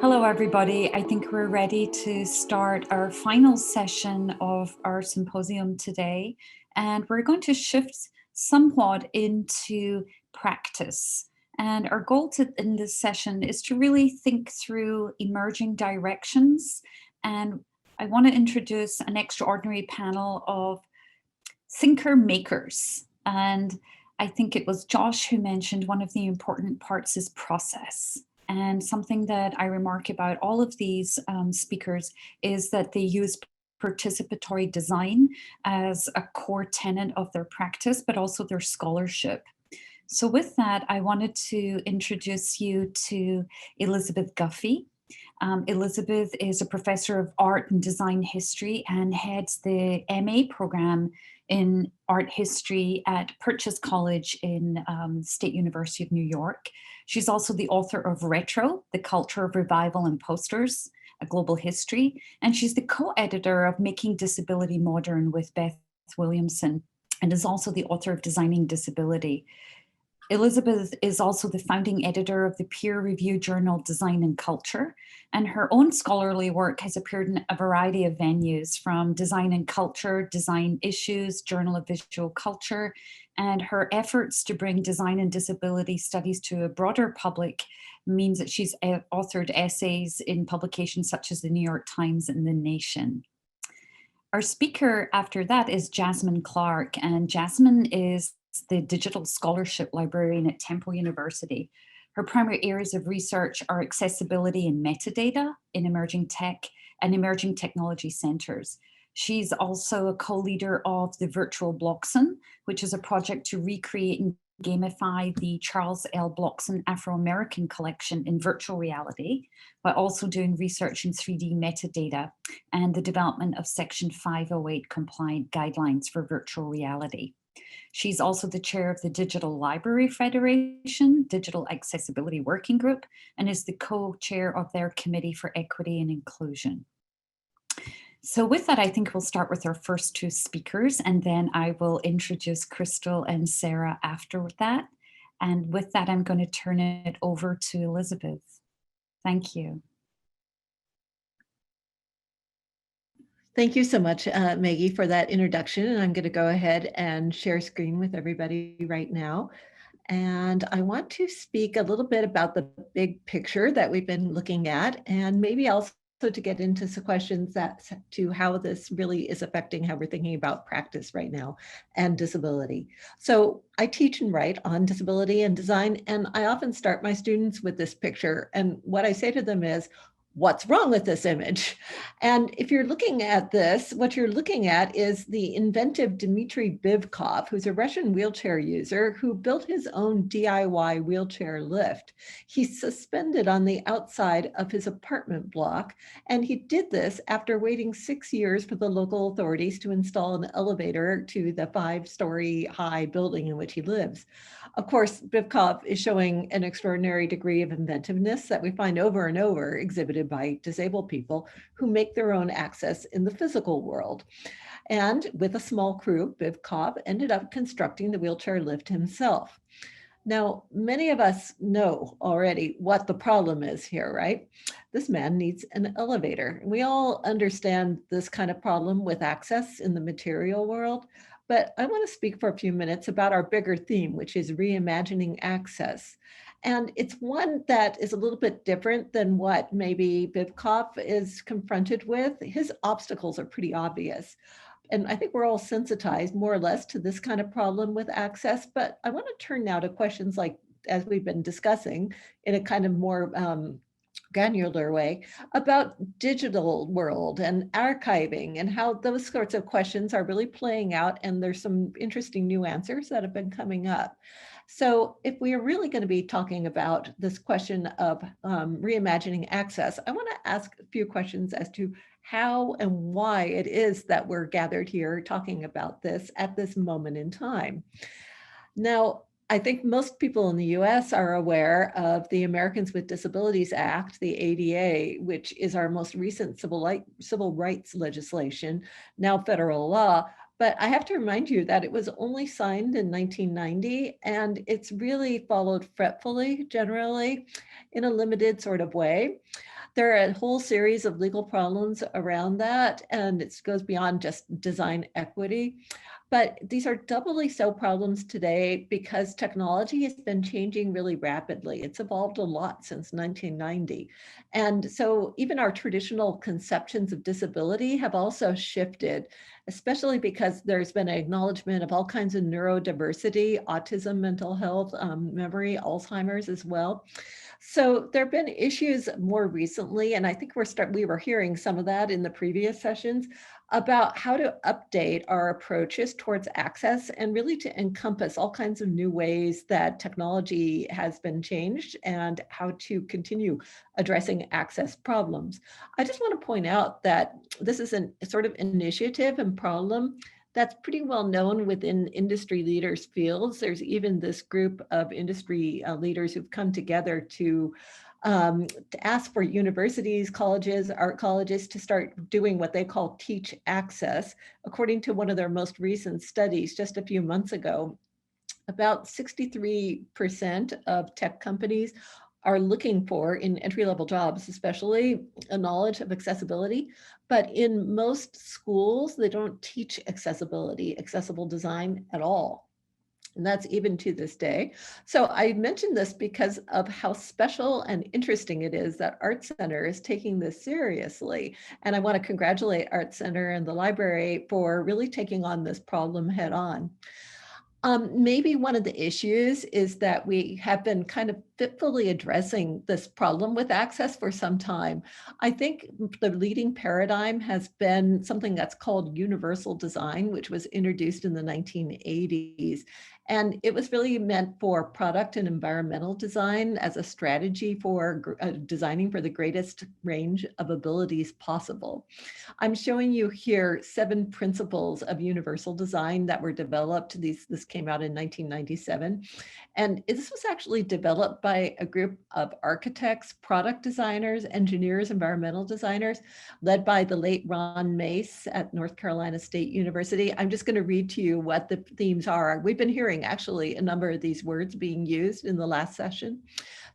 Hello, everybody. I think we're ready to start our final session of our symposium today, and we're going to shift somewhat into practice. And our goal in this session is to really think through emerging directions. And I want to introduce an extraordinary panel of thinker makers. And I think it was Josh who mentioned one of the important parts is process. And something that I remark about all of these speakers is that they use participatory design as a core tenet of their practice, but also their scholarship. So with that, I wanted to introduce you to Elizabeth Guffey. Elizabeth is a professor of art and design history and heads the MA program in art history at Purchase College in State University of New York. She's also the author of Retro, The Culture of Revival and Posters, A Global History, and she's the co-editor of Making Disability Modern with Beth Williamson, and is also the author of Designing Disability. Elizabeth is also the founding editor of the peer-reviewed journal Design and Culture, and her own scholarly work has appeared in a variety of venues, from Design and Culture, Design Issues, Journal of Visual Culture, and her efforts to bring design and disability studies to a broader public means that she's authored essays in publications such as the New York Times and The Nation. Our speaker after that is Jasmine Clark, and Jasmine is the digital scholarship librarian at Temple University. Her primary areas of research are accessibility and metadata in emerging tech and emerging technology centers. She's also a co-leader of the Virtual Blockson, which is a project to recreate and gamify the Charles L. Blockson Afro-American collection in virtual reality, but also doing research in 3D metadata and the development of Section 508 compliant guidelines for virtual reality. She's also the chair of the Digital Library Federation, Digital Accessibility Working Group, and is the co-chair of their Committee for Equity and Inclusion. So with that, I think we'll start with our first two speakers, and then I will introduce Crystal and Sarah after that. And with that, I'm going to turn it over to Elizabeth. Thank you. Thank you so much, Maggie, for that introduction. And I'm going to go ahead and share screen with everybody right now. And I want to speak a little bit about the big picture that we've been looking at, and maybe also to get into some questions to how this really is affecting how we're thinking about practice right now and disability. So I teach and write on disability and design, and I often start my students with this picture. And what I say to them is, what's wrong with this image? And if you're looking at this, what you're looking at is the inventive Dmitry Bivkov, who's a Russian wheelchair user who built his own DIY wheelchair lift. He's suspended on the outside of his apartment block, and he did this after waiting 6 years for the local authorities to install an elevator to the 5-story high building in which he lives. Of course, Bivkov is showing an extraordinary degree of inventiveness that we find over and over exhibited by disabled people who make their own access in the physical world. And with a small crew, Bivkov ended up constructing the wheelchair lift himself. Now, many of us know already what the problem is here, right? This man needs an elevator. We all understand this kind of problem with access in the material world, but I want to speak for a few minutes about our bigger theme, which is reimagining access. And it's one that is a little bit different than what maybe Bivkov is confronted with. His obstacles are pretty obvious. And I think we're all sensitized more or less to this kind of problem with access, but I want to turn now to questions like, as we've been discussing in a kind of more granular way, about digital world and archiving and how those sorts of questions are really playing out. And there's some interesting new answers that have been coming up. So if we are really going to be talking about this question of reimagining access, I want to ask a few questions as to how and why it is that we're gathered here talking about this at this moment in time. Now, I think most people in the US are aware of the Americans with Disabilities Act, the ADA, which is our most recent civil rights legislation, now federal law. But I have to remind you that it was only signed in 1990, and it's really followed fretfully, generally, in a limited sort of way. There are a whole series of legal problems around that, and it goes beyond just design equity. But these are doubly so problems today because technology has been changing really rapidly. It's evolved a lot since 1990. And so even our traditional conceptions of disability have also shifted, especially because there's been an acknowledgement of all kinds of neurodiversity, autism, mental health, memory, Alzheimer's as well. So there have been issues more recently, and I think we were hearing some of that in the previous sessions about how to update our approaches towards access and really to encompass all kinds of new ways that technology has been changed and how to continue addressing access problems. I just want to point out that this is a sort of initiative and problem that's pretty well known within industry leaders' fields. There's even this group of industry leaders who've come together to ask for universities, colleges, art colleges to start doing what they call teach access. According to one of their most recent studies just a few months ago, about 63% of tech companies are looking for, in entry-level jobs especially, a knowledge of accessibility. But in most schools, they don't teach accessibility, accessible design at all. And that's even to this day. So I mentioned this because of how special and interesting it is that ArtCenter is taking this seriously. And I want to congratulate ArtCenter and the library for really taking on this problem head on. Maybe one of the issues is that we have been kind of fitfully addressing this problem with access for some time. I think the leading paradigm has been something that's called universal design, which was introduced in the 1980s. And it was really meant for product and environmental design as a strategy for designing for the greatest range of abilities possible. I'm showing you here 7 principles of universal design that were developed. This came out in 1997. And this was actually developed by a group of architects, product designers, engineers, environmental designers, led by the late Ron Mace at North Carolina State University. I'm just going to read to you what the themes are. We've been hearing actually a number of these words being used in the last session.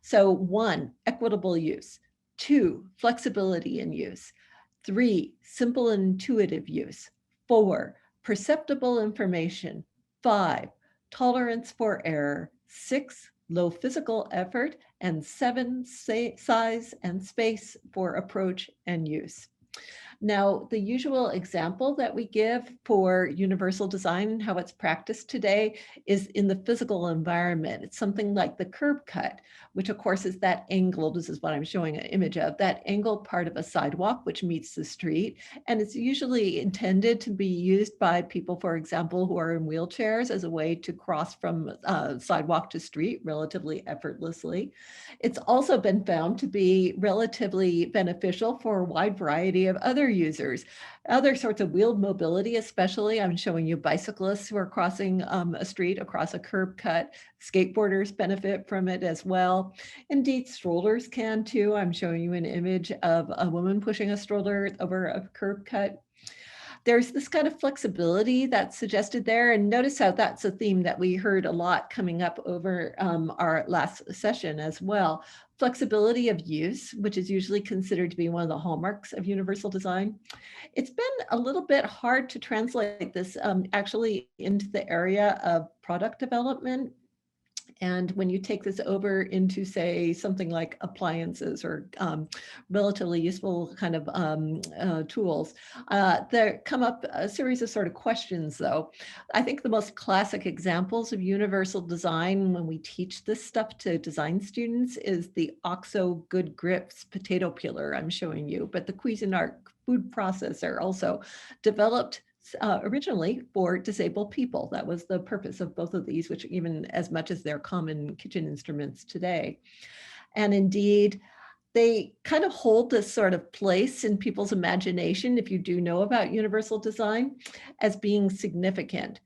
So 1, equitable use. 2, flexibility in use. 3, simple and intuitive use. 4, perceptible information. 5, tolerance for error. 6, low physical effort. And 7, size and space for approach and use. Now, the usual example that we give for universal design and how it's practiced today is in the physical environment. It's something like the curb cut, which of course is that angle. This is what I'm showing an image of, that angled part of a sidewalk which meets the street. And it's usually intended to be used by people, for example, who are in wheelchairs as a way to cross from sidewalk to street relatively effortlessly. It's also been found to be relatively beneficial for a wide variety of other users, other sorts of wheeled mobility, especially. I'm showing you bicyclists who are crossing a street across a curb cut. Skateboarders benefit from it as well. Indeed, strollers can too. I'm showing you an image of a woman pushing a stroller over a curb cut. There's this kind of flexibility that's suggested there. And notice how that's a theme that we heard a lot coming up over our last session as well. Flexibility of use, which is usually considered to be one of the hallmarks of universal design. It's been a little bit hard to translate this actually into the area of product development. And when you take this over into, say, something like appliances or relatively useful kind of tools, there come up a series of sort of questions, though. I think the most classic examples of universal design when we teach this stuff to design students is the OXO Good Grips potato peeler I'm showing you, but the Cuisinart food processor also developed originally for disabled people. That was the purpose of both of these, which even as much as they're common kitchen instruments today. And indeed, they kind of hold this sort of place in people's imagination, if you do know about universal design, as being significant.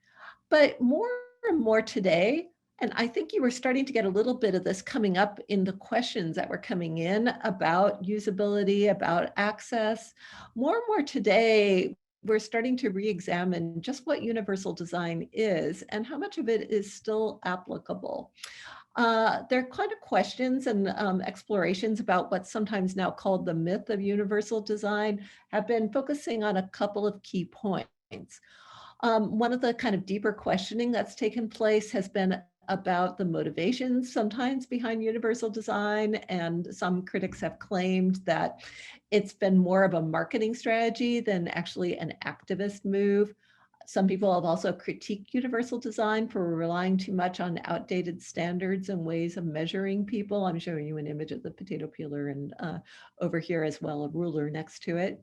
But more and more today, and I think you were starting to get a little bit of this coming up in the questions that were coming in about usability, about access. More and more today, we're starting to re-examine just what universal design is and how much of it is still applicable. There are kind of questions and explorations about what's sometimes now called the myth of universal design have been focusing on a couple of key points. One of the kind of deeper questioning that's taken place has been about the motivations sometimes behind universal design, and some critics have claimed that it's been more of a marketing strategy than actually an activist move. Some people have also critiqued universal design for relying too much on outdated standards and ways of measuring people. I'm showing you an image of the potato peeler, and over here as well, a ruler next to it.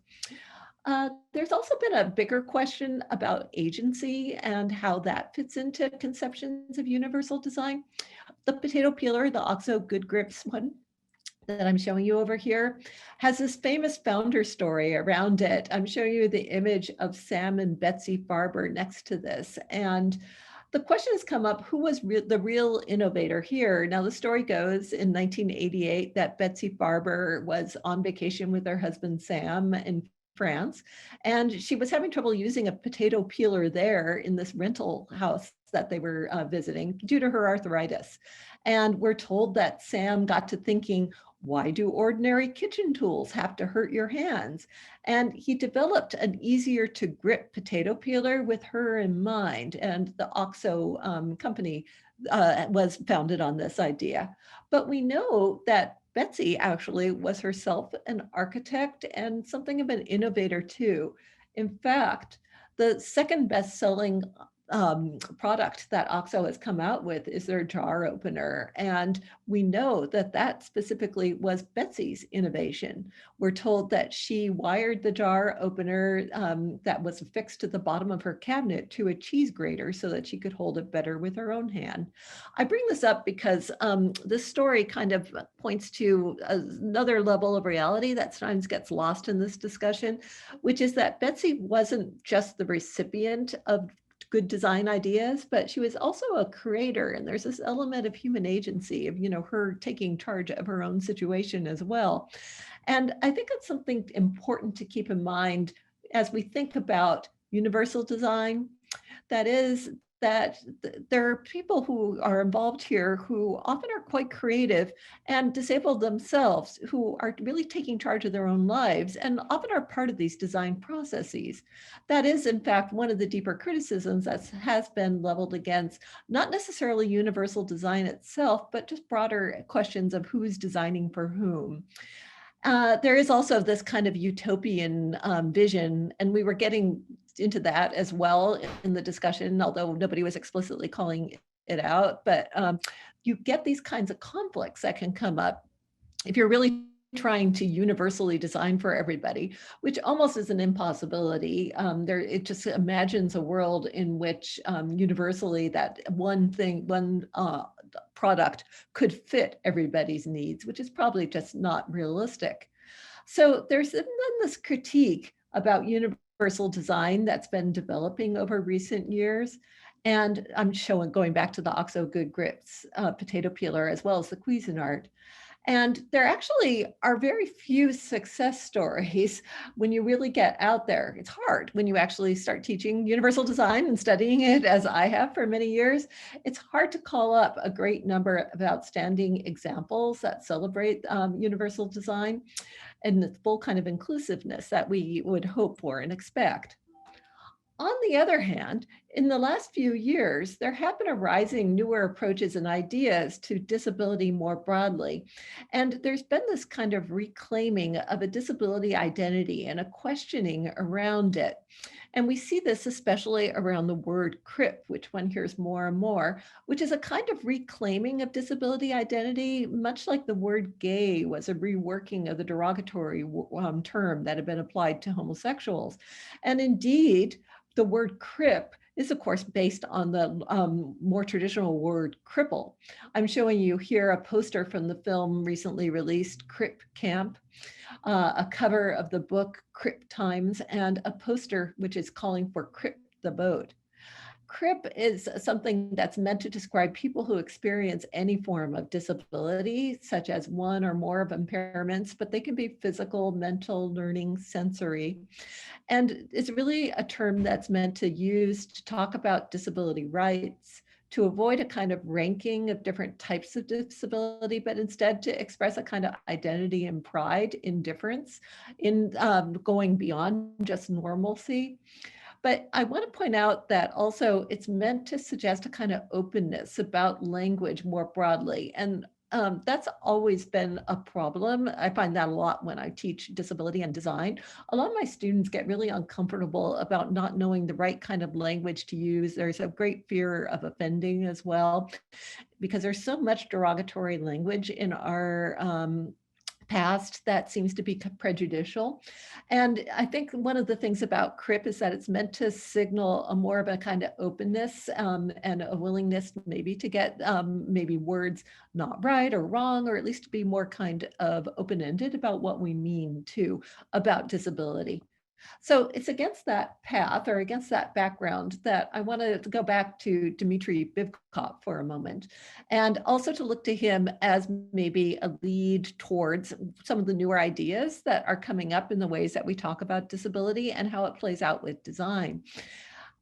There's also been a bigger question about agency and how that fits into conceptions of universal design. The potato peeler, the OXO Good Grips one that I'm showing you over here, has this famous founder story around it. I'm showing you the image of Sam and Betsy Farber next to this. And the question has come up, who was the real innovator here? Now, the story goes in 1988 that Betsy Farber was on vacation with her husband, Sam, in France, and she was having trouble using a potato peeler there in this rental house that they were visiting due to her arthritis. And we're told that Sam got to thinking, why do ordinary kitchen tools have to hurt your hands? And he developed an easier to grip potato peeler with her in mind. And the OXO company was founded on this idea. But we know that Betsy actually was herself an architect and something of an innovator too. In fact, the second best-selling product that OXO has come out with is their jar opener. And we know that that specifically was Betsy's innovation. We're told that she wired the jar opener that was affixed to the bottom of her cabinet to a cheese grater so that she could hold it better with her own hand. I bring this up because this story kind of points to another level of reality that sometimes gets lost in this discussion, which is that Betsy wasn't just the recipient of good design ideas, but she was also a creator. And there's this element of human agency of, her taking charge of her own situation as well. And I think it's something important to keep in mind as we think about universal design. That is, that there are people who are involved here who often are quite creative and disabled themselves, who are really taking charge of their own lives and often are part of these design processes. That is, in fact, one of the deeper criticisms that has been leveled against not necessarily universal design itself, but just broader questions of who's designing for whom. There is also this kind of utopian vision, and we were getting into that as well in the discussion, although nobody was explicitly calling it out. But you get these kinds of conflicts that can come up if you're really trying to universally design for everybody, which almost is an impossibility. It just imagines a world in which universally that one product could fit everybody's needs, which is probably just not realistic. So there's then this critique about universal design that's been developing over recent years. And I'm going back to the OXO Good Grips potato peeler, as well as the Cuisinart. And there actually are very few success stories when you really get out there. It's hard when you actually start teaching universal design and studying it, as I have for many years. It's hard to call up a great number of outstanding examples that celebrate universal design and the full kind of inclusiveness that we would hope for and expect. On the other hand, in the last few years, there have been arising newer approaches and ideas to disability more broadly. And there's been this kind of reclaiming of a disability identity and a questioning around it. And we see this especially around the word Crip, which one hears more and more, which is a kind of reclaiming of disability identity, much like the word gay was a reworking of the derogatory term that had been applied to homosexuals. And indeed, the word Crip is, of course, based on the more traditional word cripple. I'm showing you here a poster from the film recently released, Crip Camp, a cover of the book Crip Times, and a poster which is calling for Crip the Boat. Crip is something that's meant to describe people who experience any form of disability, such as one or more of impairments, but they can be physical, mental, learning, sensory. And it's really a term that's meant to use to talk about disability rights, to avoid a kind of ranking of different types of disability, but instead to express a kind of identity and pride in difference, in going beyond just normalcy. But I want to point out that also it's meant to suggest a kind of openness about language more broadly. And that's always been a problem. I find that a lot when I teach disability and design. A lot of my students get really uncomfortable about not knowing the right kind of language to use. There's a great fear of offending as well, because there's so much derogatory language in our past that seems to be prejudicial. And I think one of the things about Crip is that it's meant to signal a more of a kind of openness and a willingness maybe to get maybe words not right or wrong, or at least to be more kind of open-ended about what we mean too about disability. So it's against that path or against that background that I want to go back to Dmitry Bivkov for a moment, and also to look to him as maybe a lead towards some of the newer ideas that are coming up in the ways that we talk about disability and how it plays out with design.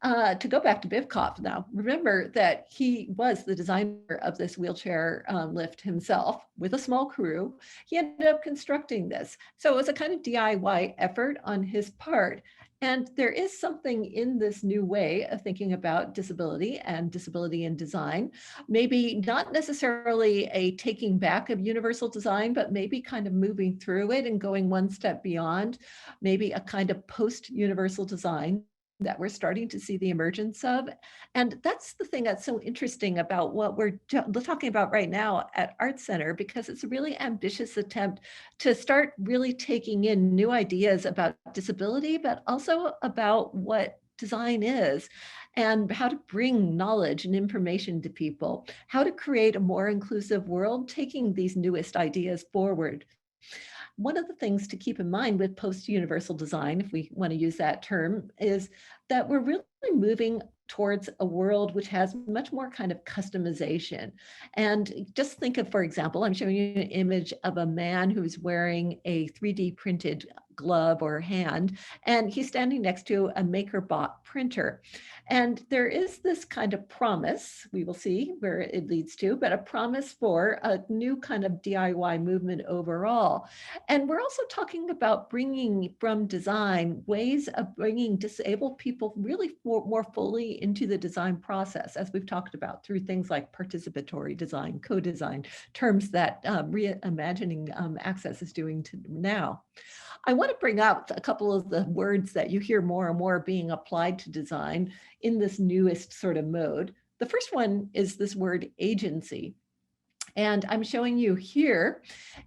To go back to Bivkov now, remember that he was the designer of this wheelchair lift himself with a small crew. He ended up constructing this. So it was a kind of DIY effort on his part. And there is something in this new way of thinking about disability and disability in design, maybe not necessarily a taking back of universal design, but maybe kind of moving through it and going one step beyond, maybe a kind of post-universal design that we're starting to see the emergence of. And that's the thing that's so interesting about what we're talking about right now at ArtCenter, because it's a really ambitious attempt to start really taking in new ideas about disability, but also about what design is and how to bring knowledge and information to people, how to create a more inclusive world, taking these newest ideas forward. One of the things to keep in mind with post-universal design, if we want to use that term, is that we're really moving towards a world which has much more kind of customization. And just think of, for example, I'm showing you an image of a man who's wearing a 3D printed glove or hand, and he's standing next to a MakerBot printer. And there is this kind of promise, we will see where it leads to, but a promise for a new kind of DIY movement overall. And we're also talking about bringing from design ways of bringing disabled people really more fully into the design process, as we've talked about through things like participatory design, co-design, terms that Reimagining Access is doing now. I want to bring out a couple of the words that you hear more and more being applied to design in this newest sort of mode. The first one is this word agency. And I'm showing you here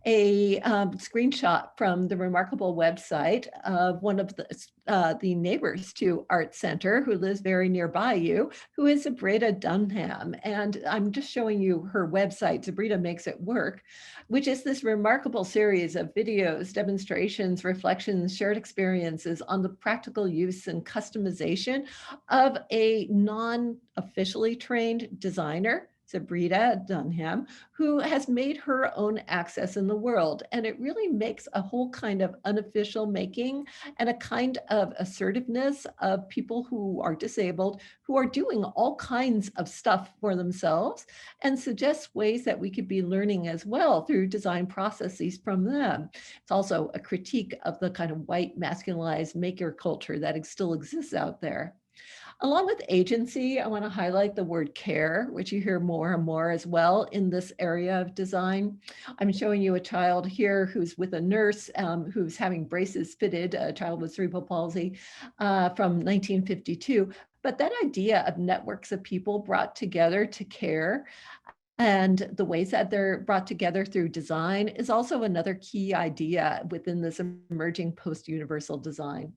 a screenshot from the remarkable website of one of the neighbors to ArtCenter, who lives very nearby you, who is Sabrina Dunham. And I'm just showing you her website, Sabrina Makes It Work, which is this remarkable series of videos, demonstrations, reflections, shared experiences on the practical use and customization of a non-officially trained designer, Sabrina Dunham, who has made her own access in the world. And it really makes a whole kind of unofficial making and a kind of assertiveness of people who are disabled, who are doing all kinds of stuff for themselves, and suggests ways that we could be learning as well through design processes from them. It's also a critique of the kind of white masculinized maker culture that still exists out there. Along with agency, I want to highlight the word care, which you hear more and more as well in this area of design. I'm showing you a child here who's with a nurse who's having braces fitted, a child with cerebral palsy from 1952. But that idea of networks of people brought together to care and the ways that they're brought together through design is also another key idea within this emerging post-universal design.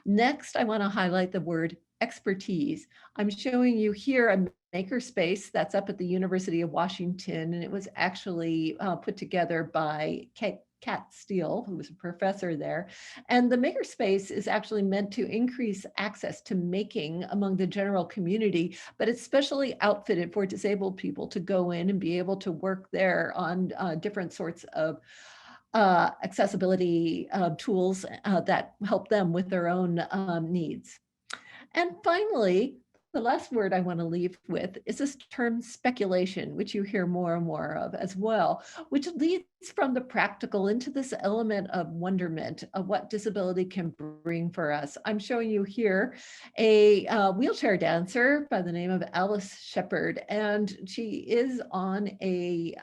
Next, I want to highlight the word expertise. I'm showing you here a makerspace that's up at the University of Washington, and it was actually put together by Kat Steele, who was a professor there. And the makerspace is actually meant to increase access to making among the general community, but it's specially outfitted for disabled people to go in and be able to work there on different sorts of accessibility tools that help them with their own needs. And finally, the last word I want to leave with is this term speculation, which you hear more and more of as well, which leads from the practical into this element of wonderment of what disability can bring for us. I'm showing you here a wheelchair dancer by the name of Alice Shepard, and she is on a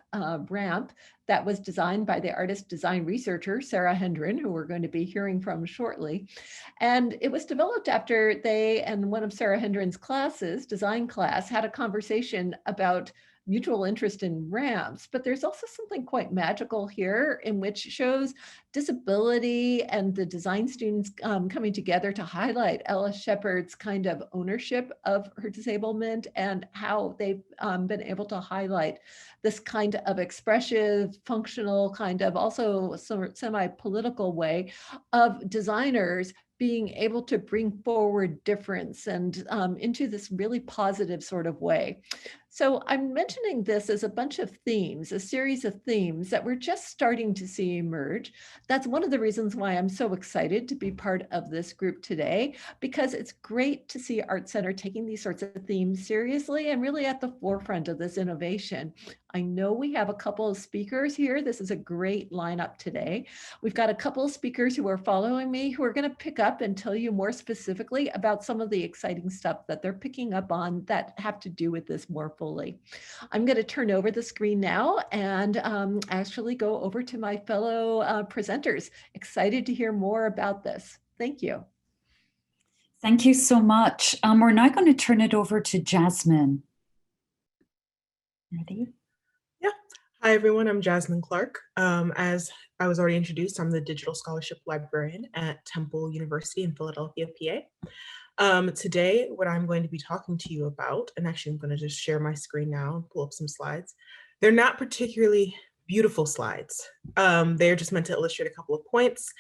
ramp that was designed by the artist design researcher, Sarah Hendren, who we're going to be hearing from shortly. And it was developed after they and one of Sarah Hendren's classes, design class, had a conversation about mutual interest in ramps, but there's also something quite magical here in which shows disability and the design students coming together to highlight Alice Shepard's kind of ownership of her disablement and how they've been able to highlight this kind of expressive, functional, kind of also semi-political way of designers being able to bring forward difference and into this really positive sort of way. So I'm mentioning this as a bunch of themes, a series of themes that we're just starting to see emerge. That's one of the reasons why I'm so excited to be part of this group today, because it's great to see ArtCenter taking these sorts of themes seriously and really at the forefront of this innovation. I know we have a couple of speakers here. This is a great lineup today. We've got a couple of speakers who are following me who are going to pick up and tell you more specifically about some of the exciting stuff that they're picking up on that have to do with this more fully. I'm going to turn over the screen now and actually go over to my fellow presenters. Excited to hear more about this. Thank you. Thank you so much. We're now going to turn it over to Jasmine. Ready? Yeah. Hi, everyone. I'm Jasmine Clark. As I was already introduced, I'm the Digital Scholarship Librarian at Temple University in Philadelphia, PA. Today, what I'm going to be talking to you about, and actually I'm going to just share my screen now and pull up some slides. They're not particularly beautiful slides. They're just meant to illustrate a couple of points.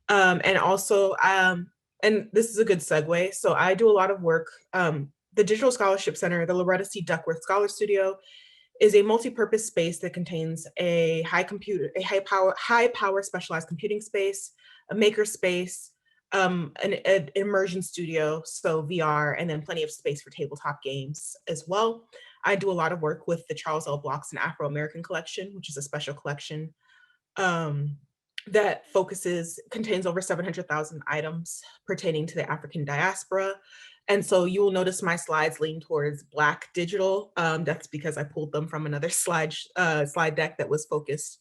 And also, and this is a good segue. So I do a lot of work. The Digital Scholarship Center, the Loretta C. Duckworth Scholar Studio, is a multi-purpose space that contains a high power specialized computing space, a maker space, an immersion studio, so VR, and then plenty of space for tabletop games as well. I do a lot of work with the Charles L. Blockson Afro-American Collection, which is a special collection that contains over 700,000 items pertaining to the African diaspora. And so you will notice my slides lean towards Black digital. That's because I pulled them from another slide deck that was focused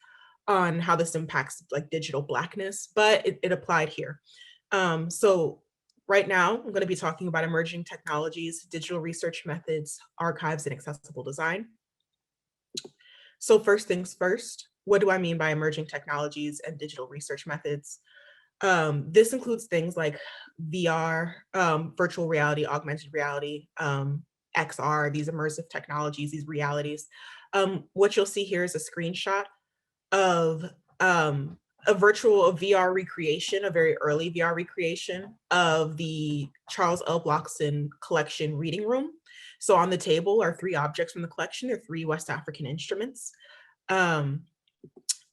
on how this impacts like digital Blackness, but it applied here. So right now, I'm going to be talking about emerging technologies, digital research methods, archives, and accessible design. So first things first, what do I mean by emerging technologies and digital research methods? This includes things like VR, virtual reality, augmented reality, XR, these immersive technologies, these realities. What you'll see here is a screenshot of a VR recreation, a very early VR recreation of the Charles L. Blockson collection reading room. So on the table are 3 objects from the collection. They're 3 West African instruments.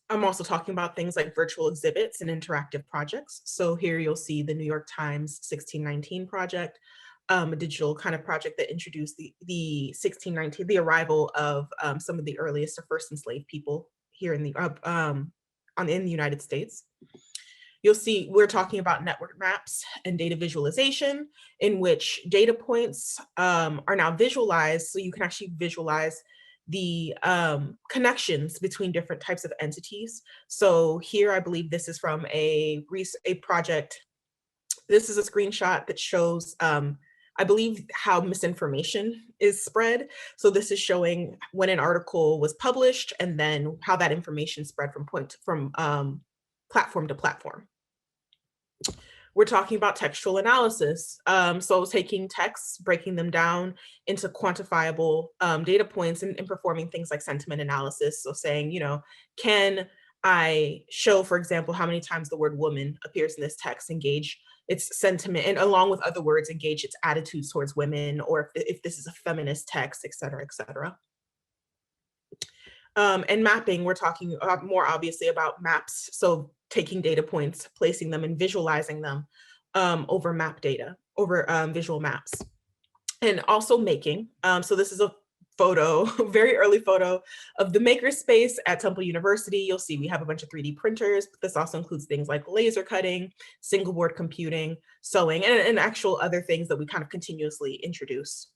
I'm also talking about things like virtual exhibits and interactive projects. So here you'll see the New York Times 1619 project, a digital kind of project that introduced the 1619, the arrival of some of the earliest or first enslaved people here in the United States. You'll see we're talking about network maps and data visualization, in which data points are now visualized, so you can actually visualize the connections between different types of entities. So here, I believe this is from a project. This is a screenshot that shows, I believe, how misinformation is spread. So this is showing when an article was published and then how that information spread from platform to platform. we're talking about textual analysis. So taking texts, breaking them down into quantifiable data points and performing things like sentiment analysis. So saying, you know, can I show, for example, how many times the word woman appears in this text, engage its sentiment, and along with other words, engage its attitudes towards women, or if this is a feminist text, et cetera, et cetera. And mapping, we're talking more obviously about maps. So taking data points, placing them and visualizing them over map data, over visual maps. And also making. So this is a photo, very early photo of the makerspace at Temple University. You'll see we have a bunch of 3D printers, but this also includes things like laser cutting, single board computing, sewing, and actual other things that we kind of continuously introduce.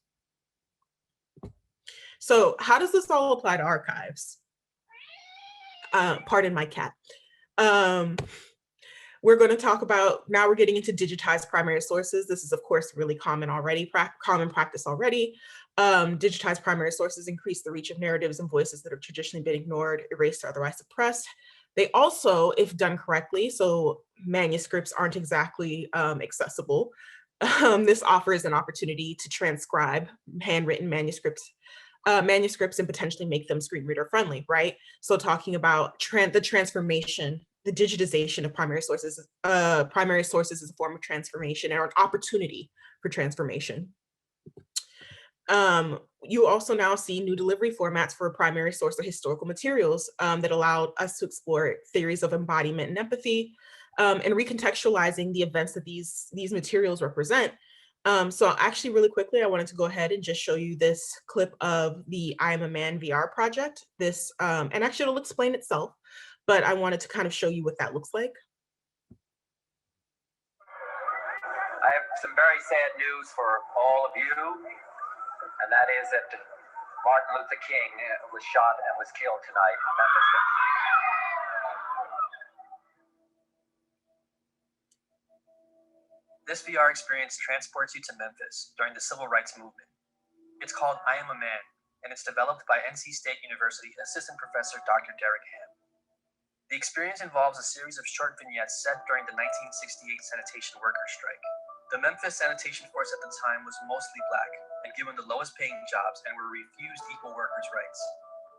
So how does this all apply to archives? Pardon my cat. We're going to talk about, now we're getting into digitized primary sources. This is of course really common already, common practice already. Digitized primary sources increase the reach of narratives and voices that have traditionally been ignored, erased, or otherwise suppressed. They also, if done correctly, so manuscripts aren't exactly accessible. This offers an opportunity to transcribe handwritten manuscripts and potentially make them screen reader friendly, right? So talking about the transformation, the digitization of primary sources is a form of transformation or an opportunity for transformation. You also now see new delivery formats for a primary source of historical materials that allowed us to explore theories of embodiment and empathy, and recontextualizing the events that these materials represent. So actually really quickly, I wanted to go ahead and just show you this clip of the I Am a Man VR project. This, and actually it'll explain itself, but I wanted to kind of show you what that looks like. I have some very sad news for all of you, and that is that Martin Luther King was shot and was killed tonight in Memphis. This VR experience transports you to Memphis during the Civil Rights Movement. It's called I Am a Man, and it's developed by NC State University Assistant Professor Dr. Dirig. The experience involves a series of short vignettes set during the 1968 sanitation workers' strike. The Memphis sanitation force at the time was mostly Black and given the lowest paying jobs and were refused equal workers' rights.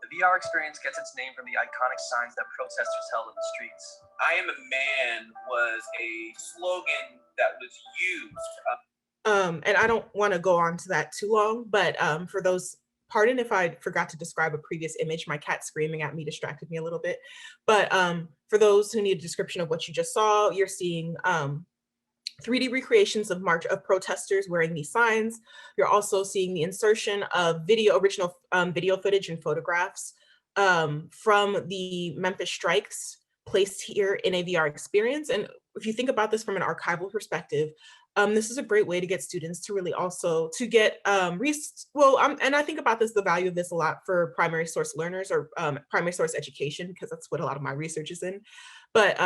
The VR experience gets its name from the iconic signs that protesters held in the streets. I Am a Man was a slogan that was used. And I don't want to go on to that too long, but for those, pardon if I forgot to describe a previous image, my cat screaming at me distracted me a little bit. But for those who need a description of what you just saw, you're seeing 3D recreations of protesters wearing these signs. You're also seeing the insertion of original video footage and photographs from the Memphis strikes placed here in a VR experience. And if you think about this from an archival perspective, this is a great way to get students to really also to get and I think about this, the value of this a lot for primary source learners or primary source education, because that's what a lot of my research is in. But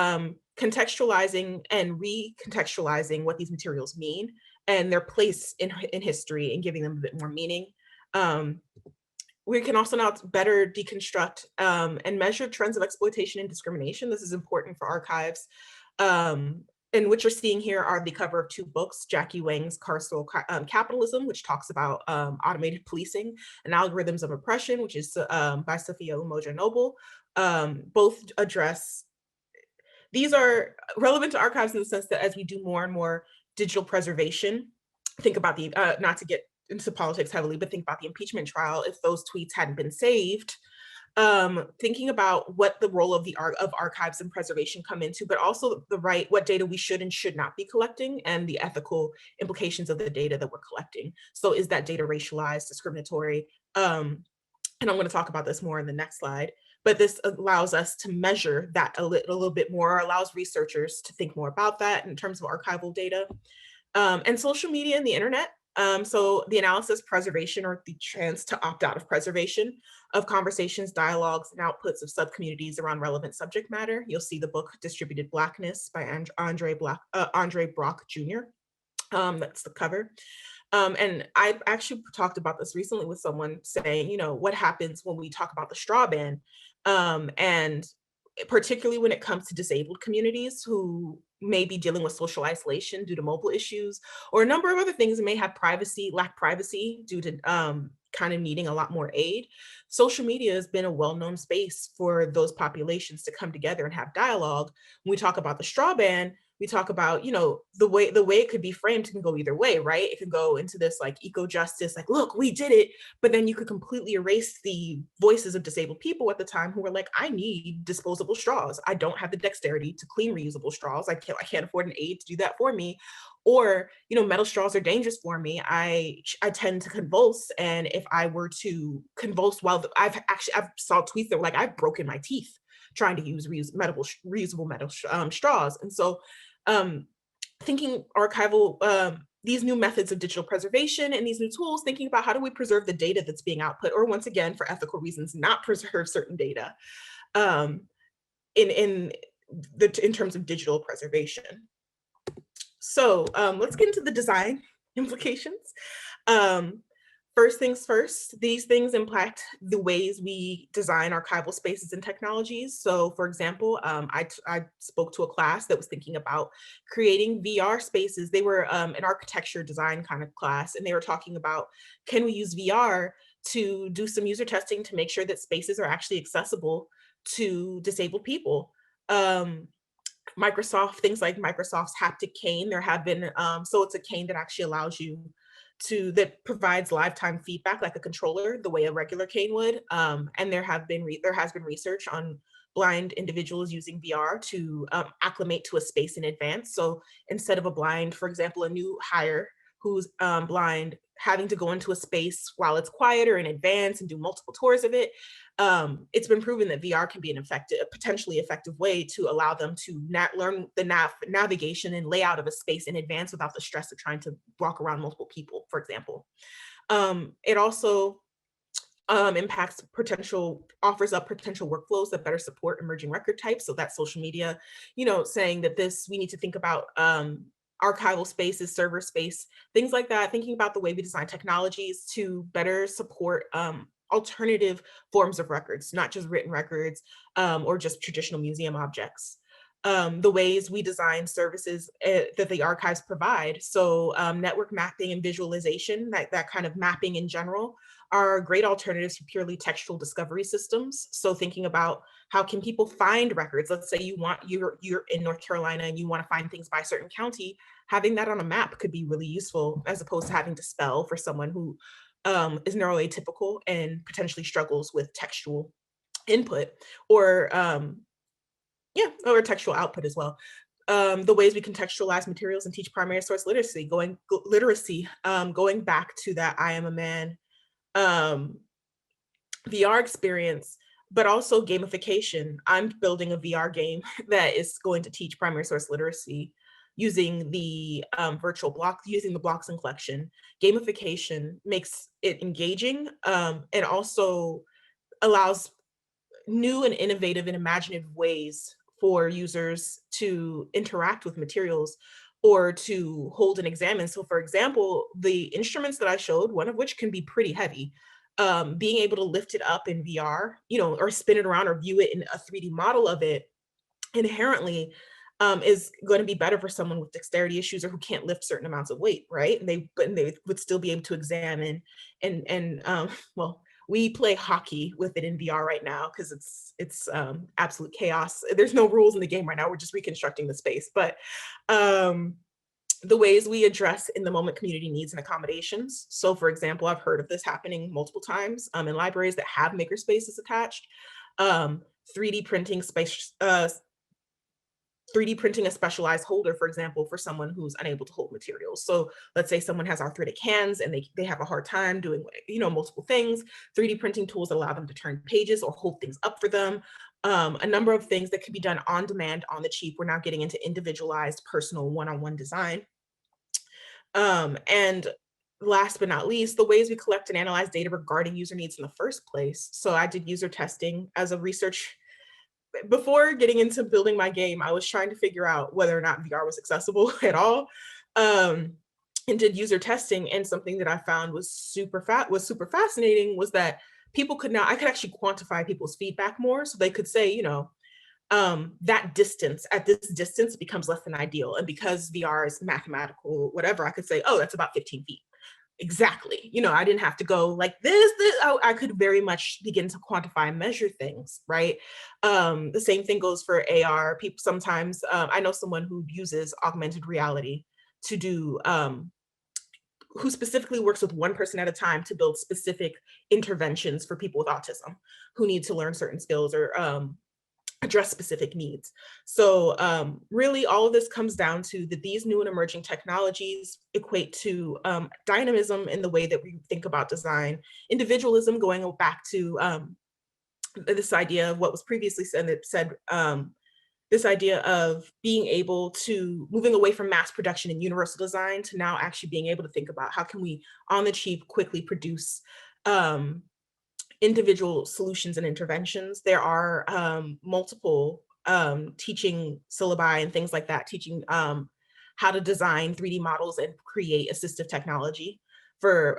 contextualizing and recontextualizing what these materials mean and their place in history and giving them a bit more meaning. We can also now better deconstruct and measure trends of exploitation and discrimination. This is important for archives. And what you're seeing here are the cover of two books, Jackie Wang's Carceral Capitalism, which talks about automated policing, and Algorithms of Oppression, which is by Sophia Umoja Noble. Both address, these are relevant to archives in the sense that as we do more and more digital preservation, think about the, not to get into politics heavily, but think about the impeachment trial. If those tweets hadn't been saved, thinking about what the role of archives and preservation come into, but also what data we should and should not be collecting and the ethical implications of the data that we're collecting. So is that data racialized, discriminatory? And I'm going to talk about this more in the next slide, but this allows us to measure that a little bit more, allows researchers to think more about that in terms of archival data. And social media and the internet. So the analysis, preservation, or the chance to opt out of preservation of conversations, dialogues, and outputs of subcommunities around relevant subject matter. You'll see the book Distributed Blackness by Andre Brock Jr. That's the cover. And I actually talked about this recently with someone saying, you know, what happens when we talk about the straw ban, and particularly when it comes to disabled communities who may be dealing with social isolation due to mobile issues, or a number of other things that may have lack privacy due to kind of needing a lot more aid. Social media has been a well-known space for those populations to come together and have dialogue. When we talk about the straw ban, we talk about, you know, the way it could be framed can go either way, right? It could go into this like eco-justice, like, look, we did it, but then you could completely erase the voices of disabled people at the time who were like, I need disposable straws. I don't have the dexterity to clean reusable straws. I can't afford an aid to do that for me. Or, you know, metal straws are dangerous for me. I tend to convulse, and if I were to convulse I've saw tweets that were like, I've broken my teeth trying to use reusable metal straws. And so thinking archival, these new methods of digital preservation and these new tools, thinking about how do we preserve the data that's being output, or once again, for ethical reasons, not preserve certain data in terms of digital preservation. So let's get into the design implications. First things first, these things impact the ways we design archival spaces and technologies. So for example, I spoke to a class that was thinking about creating VR spaces. They were an architecture design kind of class, and they were talking about, can we use VR to do some user testing to make sure that spaces are actually accessible to disabled people? Things like Microsoft's haptic cane, there have been, so it's a cane that actually allows you that provides lifetime feedback like a controller, the way a regular cane would. And there has been research on blind individuals using VR to acclimate to a space in advance. So instead of a blind, for example, a new hire who's blind, having to go into a space while it's quieter in advance and do multiple tours of it, it's been proven that VR can be a potentially effective way to allow them to learn the navigation and layout of a space in advance without the stress of trying to walk around multiple people, for example. It also offers up potential workflows that better support emerging record types. So that's social media, you know, saying that we need to think about archival spaces, server space, things like that, thinking about the way we design technologies to better support alternative forms of records, not just written records or just traditional museum objects. The ways we design services that the archives provide. So network mapping and visualization, that kind of mapping in general, are great alternatives for purely textual discovery systems. So thinking about how can people find records? Let's say you're in North Carolina and you want to find things by a certain county, having that on a map could be really useful, as opposed to having to spell for someone who is neuroatypical and potentially struggles with textual input, or textual output as well. The ways we contextualize materials and teach primary source literacy, going back to that I Am a Man VR experience, but also gamification. I'm building a VR game that is going to teach primary source literacy using the using the blocks and collection. Gamification makes it engaging and also allows new and innovative and imaginative ways for users to interact with materials or to hold and examine. So for example, the instruments that I showed, one of which can be pretty heavy, being able to lift it up in VR, you know, or spin it around or view it in a 3D model of it inherently is going to be better for someone with dexterity issues or who can't lift certain amounts of weight, right? And they would still be able to examine well, we play hockey with it in VR right now because it's absolute chaos. There's no rules in the game right now. We're just reconstructing the space. But the ways we address in the moment community needs and accommodations. So for example, I've heard of this happening multiple times in libraries that have maker spaces attached. 3D printing space, 3D printing a specialized holder, for example, for someone who's unable to hold materials. So let's say someone has arthritic hands and they have a hard time doing, you know, multiple things. 3D printing tools allow them to turn pages or hold things up for them. A number of things that can be done on demand, on the cheap. We're now getting into individualized, personal, one-on-one design. And last but not least, the ways we collect and analyze data regarding user needs in the first place. So I did user testing as a research. Before getting into building my game, I was trying to figure out whether or not VR was accessible at all, and did user testing. And something that I found was super fascinating was that I could actually quantify people's feedback more. So they could say, you know, that distance, at this distance, becomes less than ideal. And because VR is mathematical, whatever, I could say, oh, that's about 15 feet. Exactly. You know, I didn't have to go like this. I could very much begin to quantify and measure things, right? The same thing goes for AR. People sometimes, I know someone who uses augmented reality to do, who specifically works with one person at a time to build specific interventions for people with autism who need to learn certain skills or address specific needs. So really all of this comes down to that these new and emerging technologies equate to dynamism in the way that we think about design, individualism, going back to this idea of what was previously said, that said this idea of being able to moving away from mass production and universal design to now actually being able to think about how can we on the cheap quickly produce individual solutions and interventions. There are multiple teaching syllabi and things like that, teaching how to design 3D models and create assistive technology for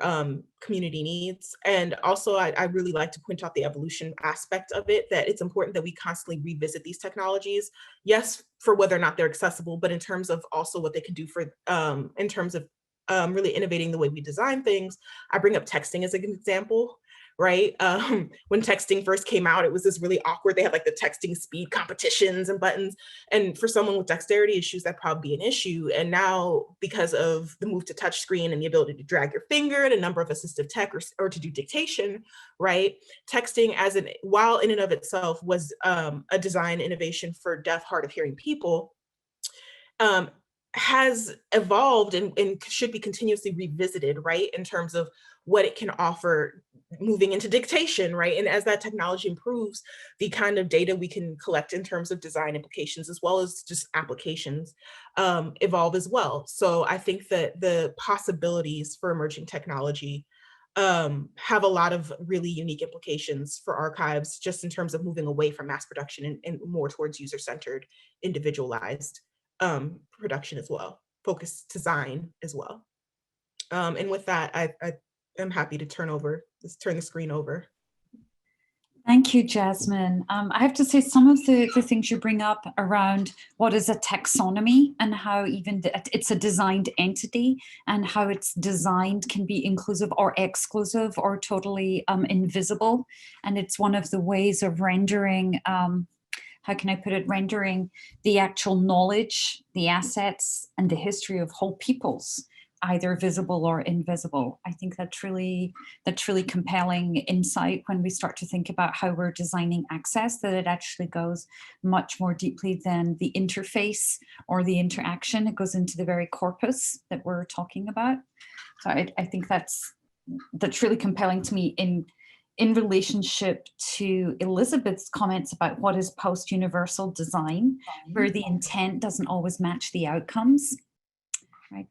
community needs. And also, I really like to point out the evolution aspect of it, that it's important that we constantly revisit these technologies. Yes, for whether or not they're accessible, but in terms of also what they can do for, in terms of really innovating the way we design things. I bring up texting as an example, right? When texting first came out, it was this really awkward. They had like the texting speed competitions and buttons. And for someone with dexterity issues, that'd probably be an issue. And now, because of the move to touchscreen and the ability to drag your finger and a number of assistive tech or to do dictation, right? Texting while in and of itself was a design innovation for deaf, hard of hearing people, has evolved and should be continuously revisited, right? In terms of what it can offer moving into dictation, right? And as that technology improves, the kind of data we can collect in terms of design implications, as well as just applications, evolve as well. So I think that the possibilities for emerging technology have a lot of really unique implications for archives, just in terms of moving away from mass production and more towards user-centered, individualized production as well, focused design as well. And with that, I am happy to turn the screen over. Thank you, Jasmine. I have to say some of the things you bring up around what is a taxonomy and how even it's a designed entity and how it's designed can be inclusive or exclusive or totally invisible. And it's one of the ways of rendering, how can I put it, rendering the actual knowledge, the assets, and the history of whole peoples either visible or invisible. I think that's really compelling insight when we start to think about how we're designing access, that it actually goes much more deeply than the interface or the interaction. It goes into the very corpus that we're talking about. So I think that's really compelling to me in relationship to Elizabeth's comments about what is post-universal design, where the intent doesn't always match the outcomes, right?